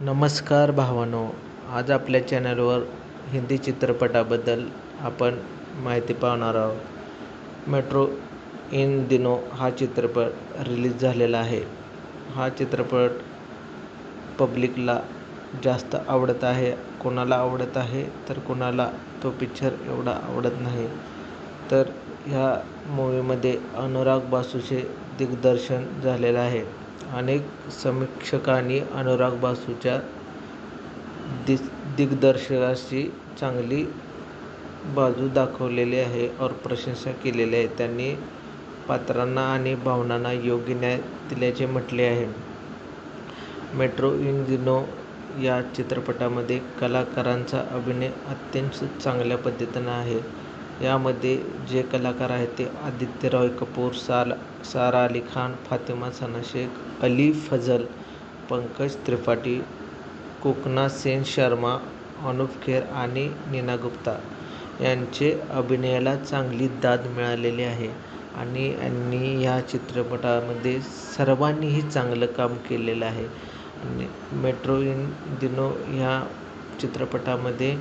नमस्कार भावांनो, आज आपल्या चॅनलवर हिंदी चित्रपटाबद्दल आपण माहिती पाहणार आहोत. मेट्रो इन दिनो हा चित्रपट रिलीज झालेला आहे. हा चित्रपट पब्लिकला जास्त आवडत आहे. कोणाला आवडत आहे तर कोणाला तो पिक्चर एवढा आवडत नाही. तर ह्या मूवीमध्ये अनुराग बासूचे दिग्दर्शन झालेलं आहे. अनेक समीक्षकांनी अनुराग बासूच्या दिग्दर्शनाची चांगली बाजू दाखवलेली आहे और प्रशंसा केलेली आहे. त्यांनी पात्रांना आणि भावनांना योग्य न्याय दिल्याचे म्हटले आहे. मेट्रो इन दिनो या चित्रपटामध्ये कलाकारांचा अभिनय अत्यंत चांगल्या पद्धतीनं आहे. यामध्ये जे कलाकार आहेत ते आदित्य रॉय कपूर, सारा अली खान, फातिमा सना शेख, अली फजल, पंकज त्रिपाठी, कोकणा सेन शर्मा, अनुप खेर आणि नीना गुप्ता यांचे अभिनयाला चांगली दाद मिळालेली आहे आणि यांनी या चित्रपटामध्ये सर्वांनीही चांगलं काम केलेलं आहे. आणि मेट्रो इन दिनो ह्या चित्रपटामध्ये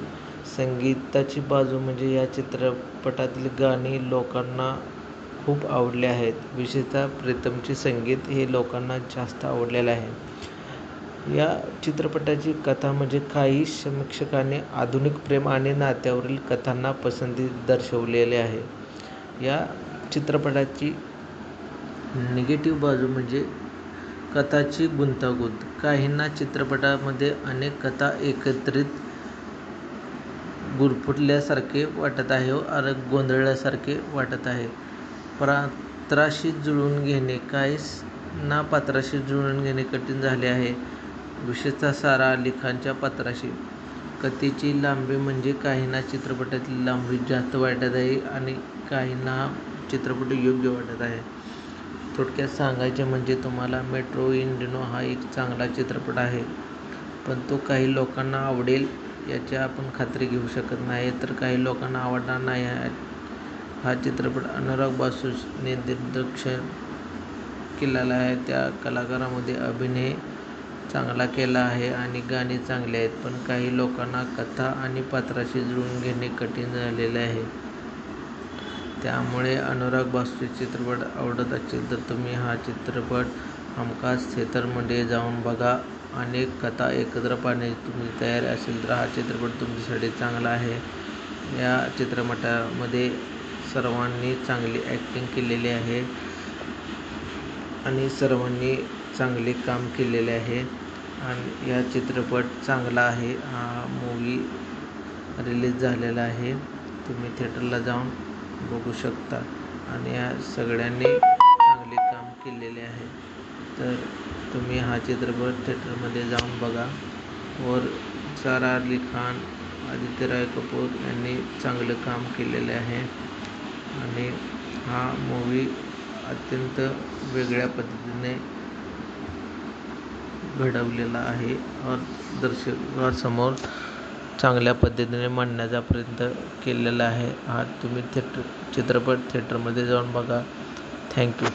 संगीताची बाजू म्हणजे या चित्रपटातील गाणी लोकांना खूप आवडले आहेत. विशेषतः प्रीतमचे संगीत हे लोकांना जास्त आवडलेलं आहे. या चित्रपटाची कथा म्हणजे काही समीक्षकांनी आधुनिक प्रेम आणि नात्यावरील कथांना पसंती दर्शवलेली आहे. या चित्रपटाची निगेटिव्ह बाजू म्हणजे कथाची गुंतागुंत. काहींना चित्रपटामध्ये अनेक कथा एकत्रित गुरफटल्यासारखे वाटत आहे व गोंधळल्यासारखे वाटत आहे. पात्राशी जुळवून घेणे काहींना पात्राशी जुळवून घेणे कठीण झाले आहे. विशेषतः सारा अली खानच्या पात्राशी. कथेची लांबी म्हणजे काहींना चित्रपटातील लांबी जास्त वाटत आहे आणि काहींना चित्रपट योग्य वाटत आहे. थोडक्यात सांगायचे म्हणजे तुम्हाला मेट्रो इन दिनो हा एक चांगला चित्रपट आहे, पण तो काही लोकांना आवडेल याची आपण खात्री घेऊ शकत नाही, तर काही लोकांना आवडणार नाही. हा चित्रपट अनुराग बासूने दिग्दर्शन केलेला आहे. त्या कलाकारामध्ये अभिनय चांगला केला आहे आणि गाणी चांगली आहेत, पण काही लोकांना कथा आणि पात्राशी जुळवून घेणे कठीण झालेले आहे. त्यामुळे अनुराग बासूचे चित्रपट आवडत असतील तर तुम्ही हा चित्रपट हमखास थिएटरमध्ये जाऊन बघा. अनेक कथा एकत्र पाहण्याची तुमची तयारी असेल तर हा चित्रपट तुमच्यासाठी चांगला आहे. या चित्रपटामध्ये सर्वांनी चांगली ॲक्टिंग केलेली आहे आणि सर्वांनी चांगले काम केलेले आहे आणि या चित्रपट चांगला आहे. हा मूवी रिलीज झालेला आहे. तुम्ही थिएटरला जाऊन बघू शकता आणि या सगळ्यांनी चांगले काम केलेले आहे. तर तुम्ही हा चित्रपट थिएटरमध्ये जाऊन बघा. वर सारा अली खान, आदित्य रॉय कपूर यांनी चांगलं काम केलेले आहे आणि हा मूवी अत्यंत वेगळ्या पद्धतीने घडवलेला आहे और दर्शकांसमोर चांगल्या पद्धतीने मांडण्याचा प्रयत्न केलेला आहे. हा तुम्ही चित्रपट थिएटरमध्ये जाऊन बघा. थँक्यू.